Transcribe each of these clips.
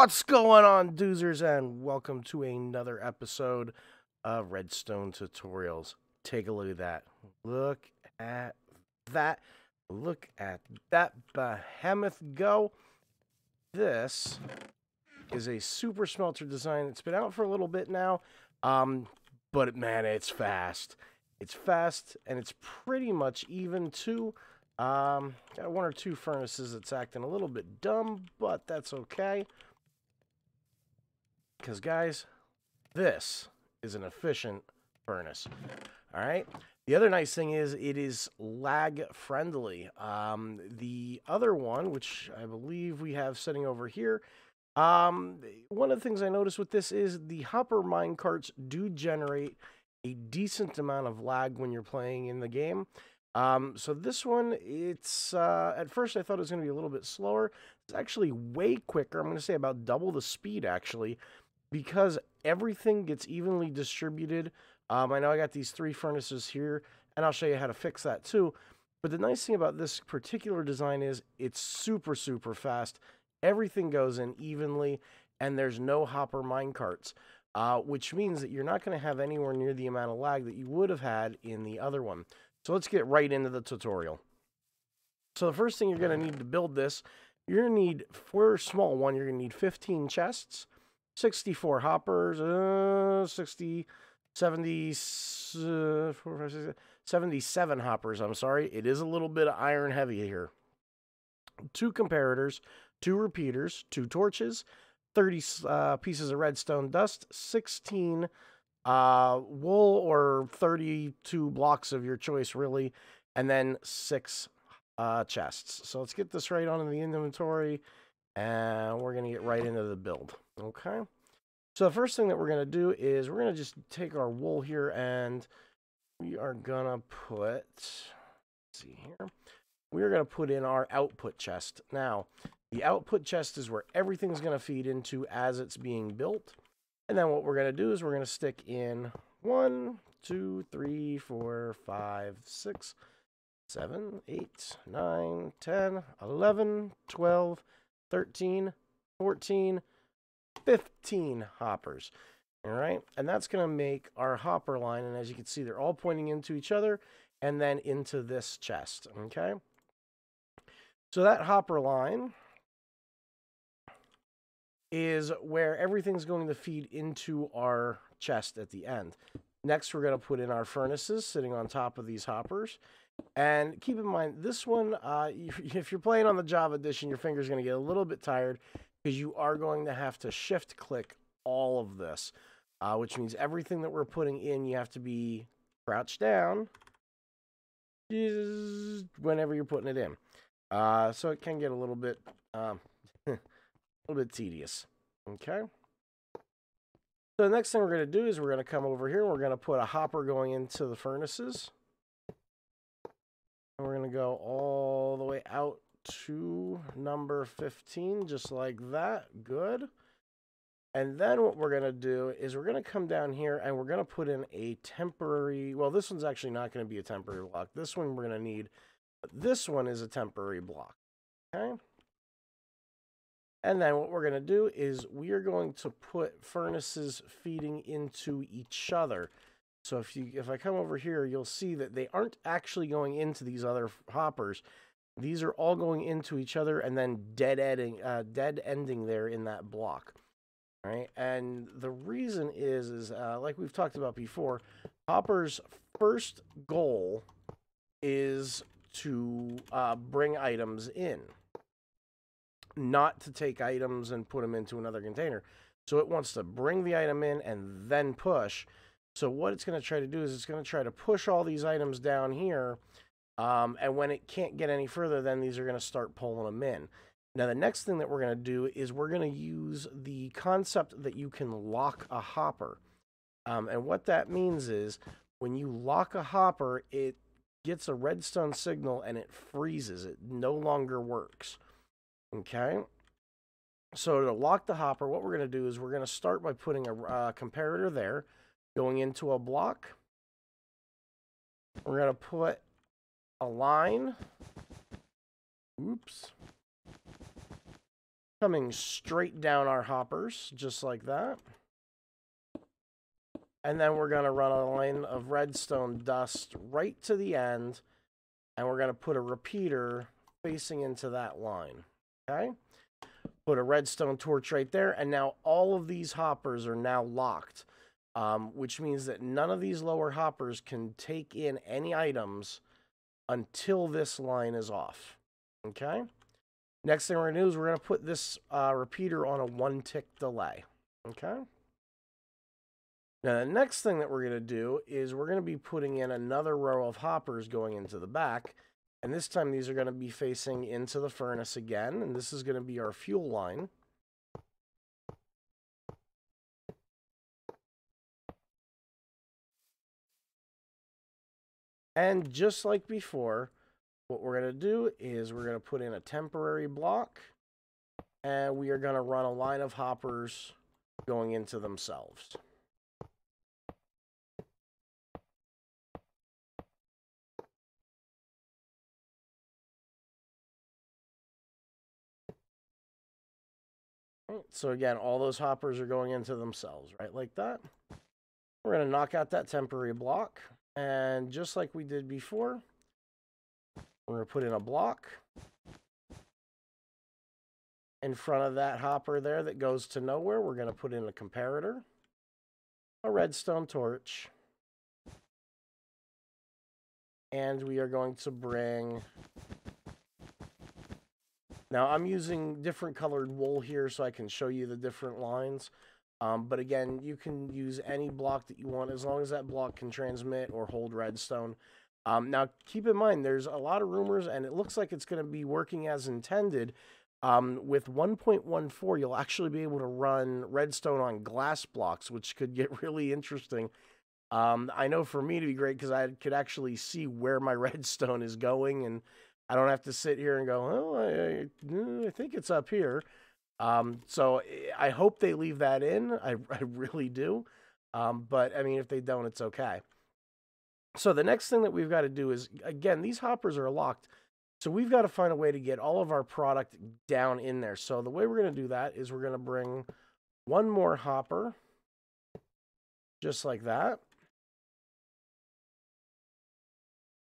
What's going on, doozers, and welcome to another episode of Redstone Tutorials. Take a look at that. Look at that. Look at that behemoth go. This is a super smelter design. It's been out for a little bit now, but man, it's fast. It's fast, and it's pretty much even too. Got one or two furnaces that's acting a little bit dumb, but that's okay. Because, guys, this is an efficient furnace. All right. The other nice thing is it is lag friendly. The other one, which I believe we have sitting over here, one of the things I noticed with this is the hopper minecarts do generate a decent amount of lag when you're playing in the game. So this one, it's at first I thought it was going to be a little bit slower. It's actually way quicker. I'm going to say about double the speed, actually, because everything gets evenly distributed. I know I got these three furnaces here, and I'll show you how to fix that too. But the nice thing about this particular design is it's super, super fast. Everything goes in evenly, and there's no hopper minecarts, which means that you're not going to have anywhere near the amount of lag that you would have had in the other one. So let's get right into the tutorial. So the first thing you're going to need to build this, you're going to need, for a small one, you're going to need 15 chests, 64 hoppers, 77 hoppers, I'm sorry. It is a little bit of iron heavy here. 2 comparators, 2 repeaters, 2 torches, 30 pieces of redstone dust, 16 wool or 32 blocks of your choice, really, and then 6 chests. So let's get this right on in the inventory, and we're going to get right into the build. Okay. So the first thing that we're going to do is we're going to just take our wool here, and we are going to put, let's see here, we are going to put in our output chest. Now, the output chest is where everything's going to feed into as it's being built. And then what we're going to do is we're going to stick in 1, 2, 3, 4, 5, 6, 7, 8, 9, 10, 11, 12, 13, 14, 15 hoppers. All right. And that's going to make our hopper line. And as you can see, they're all pointing into each other and then into this chest. Okay. So that hopper line is where everything's going to feed into our chest at the end. Next, we're going to put in our furnaces sitting on top of these hoppers. And keep in mind, this one, if you're playing on the Java edition, your finger's going to get a little bit tired because you are going to have to shift click all of this, which means everything that we're putting in, you have to be crouched down whenever you're putting it in. So it can get a little bit tedious. Okay. So the next thing we're going to do is we're going to come over here and we're going to put a hopper going into the furnaces. And we're going to go all the way out to number 15, just like that. Good. And then what we're going to do is we're going to come down here and we're going to put in a temporary, well, this one's actually not going to be a temporary block. This one we're going to need, but this one is a temporary block. Okay. And then what we're going to do is we are going to put furnaces feeding into each other. So if I come over here, you'll see that they aren't actually going into these other hoppers. These are all going into each other and then dead ending there in that block. All right. And the reason is like we've talked about before, hoppers' first goal is to bring items in, not to take items and put them into another container. So it wants to bring the item in and then push. So what it's going to try to do is it's going to try to push all these items down here. And when it can't get any further, then these are going to start pulling them in. Now, the next thing that we're going to do is we're going to use the concept that you can lock a hopper. And what that means is when you lock a hopper, it gets a redstone signal and it freezes. It no longer works. Okay. So to lock the hopper, what we're going to do is we're going to start by putting a comparator there, going into a block. We're going to put a line. Oops. coming straight down our hoppers, just like that. And then we're going to run a line of redstone dust right to the end, and we're going to put a repeater facing into that line, okay? Put a redstone torch right there, and now all of these hoppers are now locked, which means that none of these lower hoppers can take in any items until this line is off, okay? Next thing we're going to do is we're going to put this repeater on a 1-tick delay, okay? Now, the next thing that we're going to do is we're going to be putting in another row of hoppers going into the back. And this time, these are going to be facing into the furnace again. And this is going to be our fuel line. And just like before, what we're going to do is we're going to put in a temporary block. And we are going to run a line of hoppers going into themselves. So again, all those hoppers are going into themselves, right? Like that. We're going to knock out that temporary block. And just like we did before, we're going to put in a block in front of that hopper there that goes to nowhere. We're going to put in a comparator, a redstone torch, and we are going to bring... Now, I'm using different colored wool here so I can show you the different lines. But again, you can use any block that you want as long as that block can transmit or hold redstone. Now, keep in mind, there's a lot of rumors, and it looks like it's going to be working as intended. With 1.14, you'll actually be able to run redstone on glass blocks, which could get really interesting. I know for me to be great because I could actually see where my redstone is going, and I don't have to sit here and go, oh, I think it's up here. So I hope they leave that in. I really do. But, I mean, if they don't, it's okay. So the next thing that we've got to do is, again, these hoppers are locked. So we've got to find a way to get all of our product down in there. So the way we're going to do that is we're going to bring one more hopper, just like that.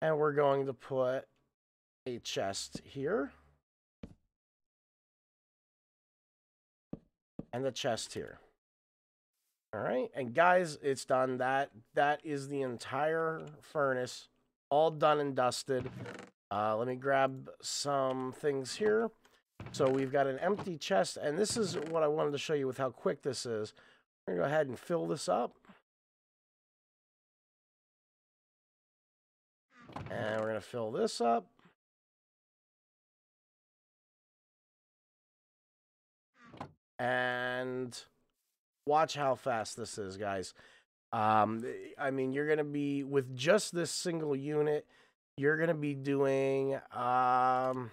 And we're going to put a chest here. And the chest here. All right. And guys, it's done. That is the entire furnace, all done and dusted. Let me grab some things here. So we've got an empty chest, and this is what I wanted to show you with how quick this is. We're going to go ahead and fill this up. And we're going to fill this up. And watch how fast this is, guys. I mean, you're going to be, with just this single unit, you're going to be doing, on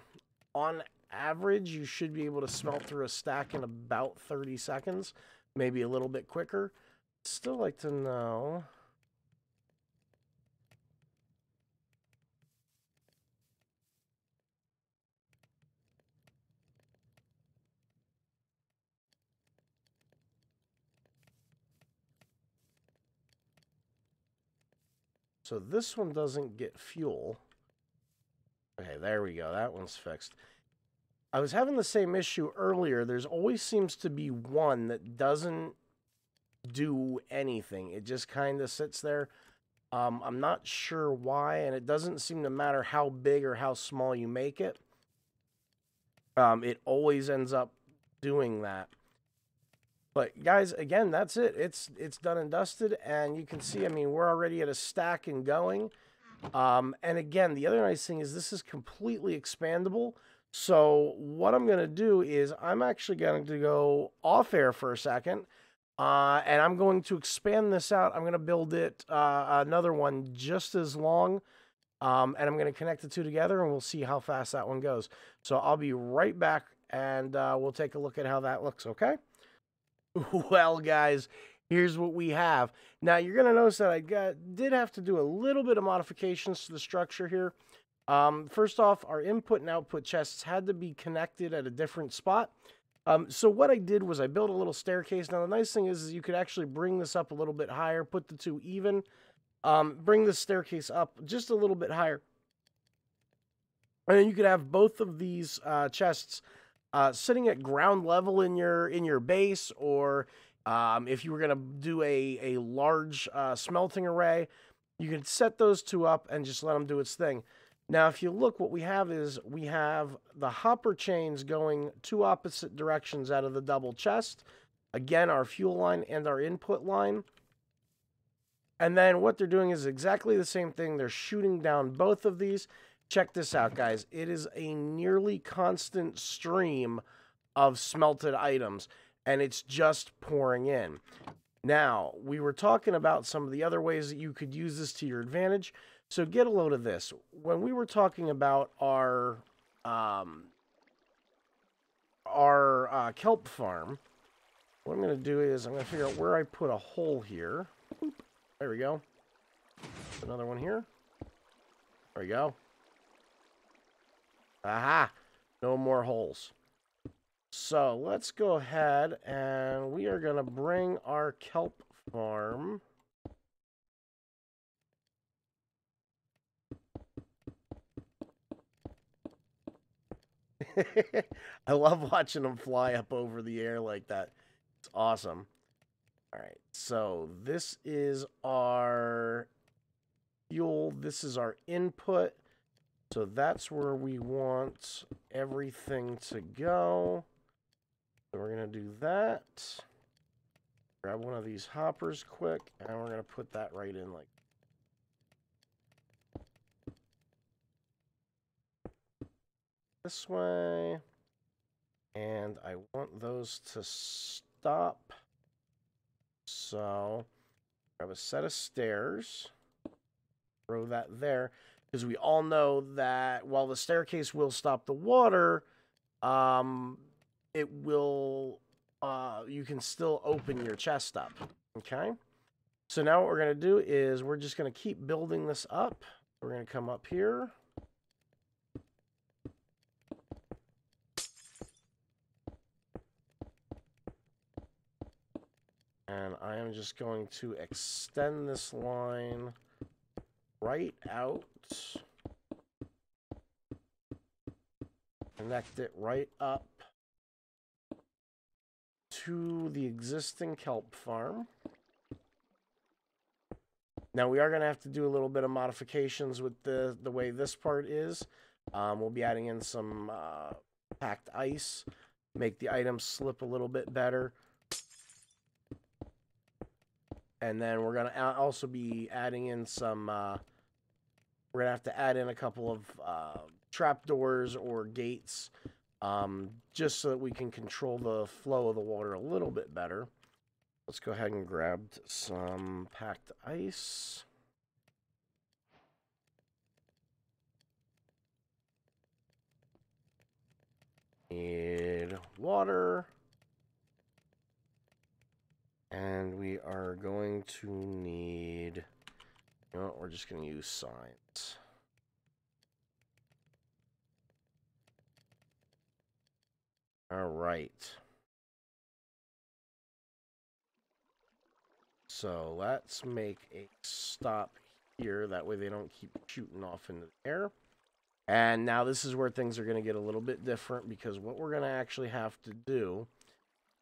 average, you should be able to smelt through a stack in about 30 seconds, maybe a little bit quicker. Still like to know... So this one doesn't get fuel. Okay, there we go. That one's fixed. I was having the same issue earlier. There's always seems to be one that doesn't do anything. It just kind of sits there. I'm not sure why, and it doesn't seem to matter how big or how small you make it. It always ends up doing that. But guys, again, that's it. It's done and dusted, and you can see, I mean, we're already at a stack and going. And again, the other nice thing is this is completely expandable. So what I'm going to do is I'm actually going to go off air for a second, and I'm going to expand this out. I'm going to build it another one just as long, and I'm going to connect the two together, and we'll see how fast that one goes. So I'll be right back, and we'll take a look at how that looks, okay? Well, guys, here's what we have. Now, you're going to notice that I did have to do a little bit of modifications to the structure here. First off, our input and output chests had to be connected at a different spot. So what I did was I built a little staircase. Now the nice thing is you could actually bring this up a little bit higher, put the two even, bring the staircase up just a little bit higher. And then you could have both of these chests sitting at ground level in your base, or if you were going to do a large smelting array, you could set those two up and just let them do its thing. Now, if you look, what we have is we have the hopper chains going two opposite directions out of the double chest. Again, our fuel line and our input line. And then what they're doing is exactly the same thing. They're shooting down both of these. Check this out, guys. It is a nearly constant stream of smelted items, and it's just pouring in. Now, we were talking about some of the other ways that you could use this to your advantage. So get a load of this. When we were talking about our kelp farm, what I'm going to do is I'm going to figure out where I put a hole here. There we go. Another one here. There we go. Aha! No more holes. So let's go ahead and we are going to bring our kelp farm. I love watching them fly up over the air like that. It's awesome. All right, so this is our fuel. This is our input. So that's where we want everything to go. So we're going to do that. Grab one of these hoppers quick, and we're going to put that right in like this way. And I want those to stop. So grab a set of stairs. Throw that there. Because we all know that while the staircase will stop the water, it will, you can still open your chest up. Okay? So now what we're going to do is we're just going to keep building this up. We're going to come up here. And I am just going to extend this line right out. Connect it right up to the existing kelp farm. Now we are going to have to do a little bit of modifications with the way this part is. We'll be adding in some packed ice, make the items slip a little bit better. And then we're going to also be adding in some, we're going to have to add in a couple of trapdoors or gates, just so that we can control the flow of the water a little bit better. Let's go ahead and grab some packed ice. Need water. And we are going to need, you know what, we're just going to use signs. All right. So let's make a stop here. That way they don't keep shooting off into the air. And now this is where things are going to get a little bit different, because what we're going to actually have to do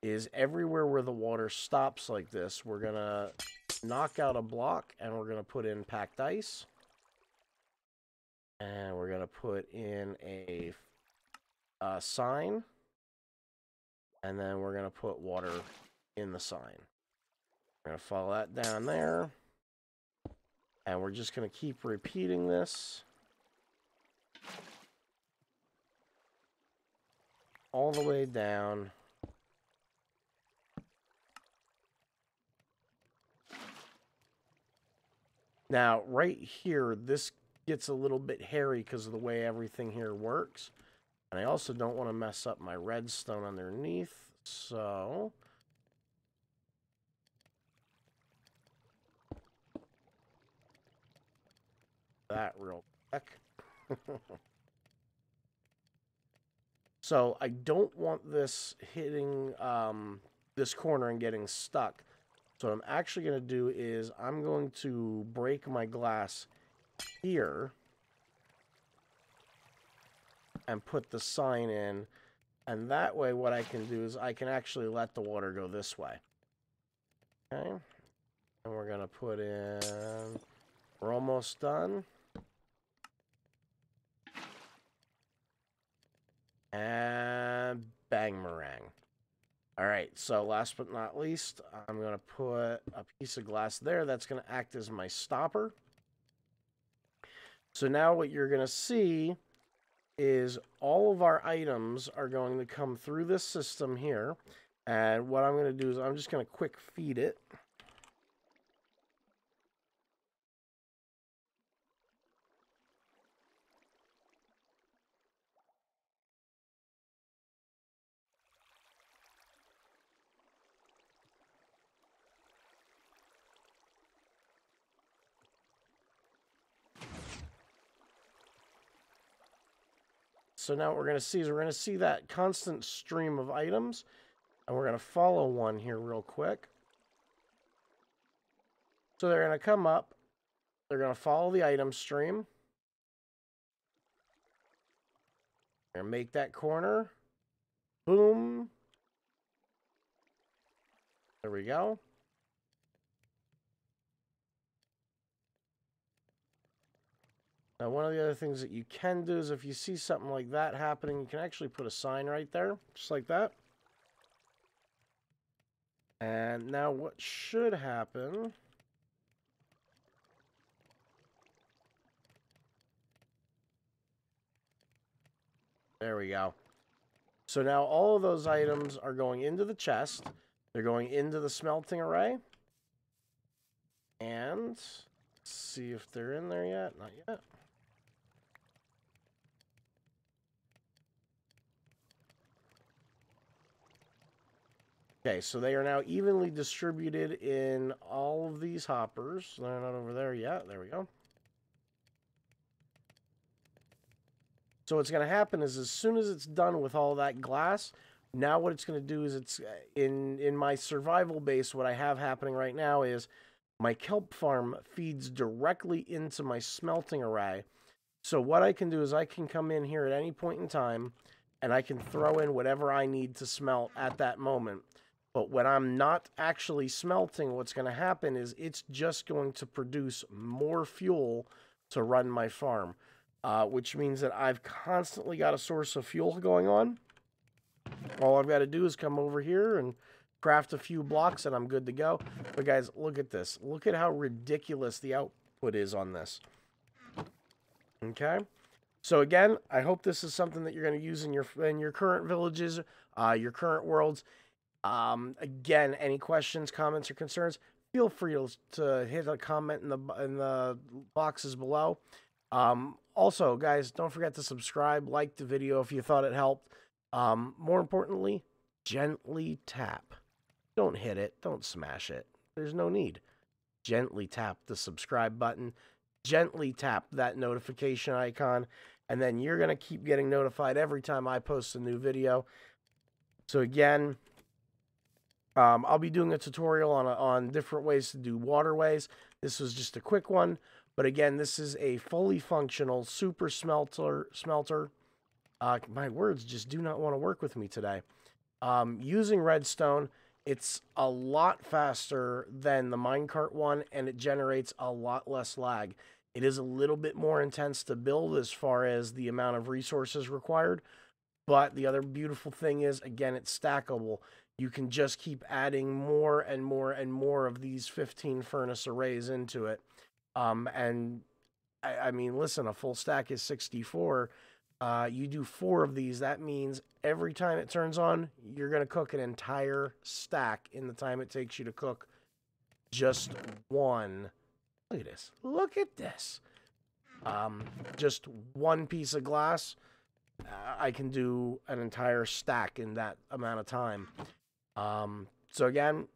is everywhere where the water stops like this, we're going to knock out a block and we're going to put in packed ice. And we're going to put in a sign. And then we're going to put water in the sign. We're going to follow that down there. And we're just going to keep repeating this all the way down. Now, right here, this gets a little bit hairy because of the way everything here works. And I also don't want to mess up my redstone underneath, so that real quick. So I don't want this hitting this corner and getting stuck. So what I'm actually going to do is I'm going to break my glass here and put the sign in. And that way what I can do is I can actually let the water go this way. Okay. And we're going to put in, we're almost done. And bang meringue. All right, so last but not least, I'm going to put a piece of glass there. That's going to act as my stopper. So now what you're going to see is all of our items are going to come through this system here. And what I'm going to do is I'm just going to quick feed it. So now what we're going to see is we're going to see that constant stream of items. And we're going to follow one here real quick. So they're going to come up. They're going to follow the item stream. They're going to make that corner. Boom. There we go. Now, one of the other things that you can do is if you see something like that happening, you can actually put a sign right there, just like that. And now what should happen... There we go. So now all of those items are going into the chest. They're going into the smelting array. And let's see if they're in there yet. Not yet. Okay, so they are now evenly distributed in all of these hoppers. They're not over there yet. There we go. So what's going to happen is as soon as it's done with all that glass, now what it's going to do is it's in my survival base, what I have happening right now is my kelp farm feeds directly into my smelting array. So what I can do is I can come in here at any point in time and I can throw in whatever I need to smelt at that moment. But when I'm not actually smelting, what's going to happen is it's just going to produce more fuel to run my farm. Which means that I've constantly got a source of fuel going on. All I've got to do is come over here and craft a few blocks and I'm good to go. But guys, look at this. Look at how ridiculous the output is on this. Okay? So again, I hope this is something that you're going to use in your current villages, your current worlds. Again, any questions, comments, or concerns, feel free to hit a comment in the boxes below. Also, guys, don't forget to subscribe, like the video if you thought it helped. More importantly, gently tap. Don't hit it. Don't smash it. There's no need. Gently tap the subscribe button. Gently tap that notification icon. And then you're going to keep getting notified every time I post a new video. So again, I'll be doing a tutorial on different ways to do waterways. This was just a quick one. But again, this is a fully functional super smelter. My words just do not want to work with me today. Using redstone, it's a lot faster than the minecart one, and it generates a lot less lag. It is a little bit more intense to build as far as the amount of resources required. But the other beautiful thing is, again, it's stackable. You can just keep adding more and more and more of these 15 furnace arrays into it. And I mean, listen, a full stack is 64. You do 4 of these. That means every time it turns on, you're going to cook an entire stack in the time it takes you to cook just one. Look at this. Look at this. Just one piece of glass. I can do an entire stack in that amount of time. So again,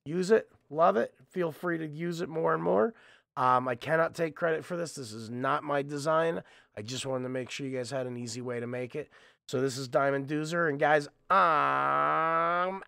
use it. Love it. Feel free to use it more and more. I cannot take credit for this. This is not my design. I just wanted to make sure you guys had an easy way to make it. So this is Diamond Doozer. And guys, I'm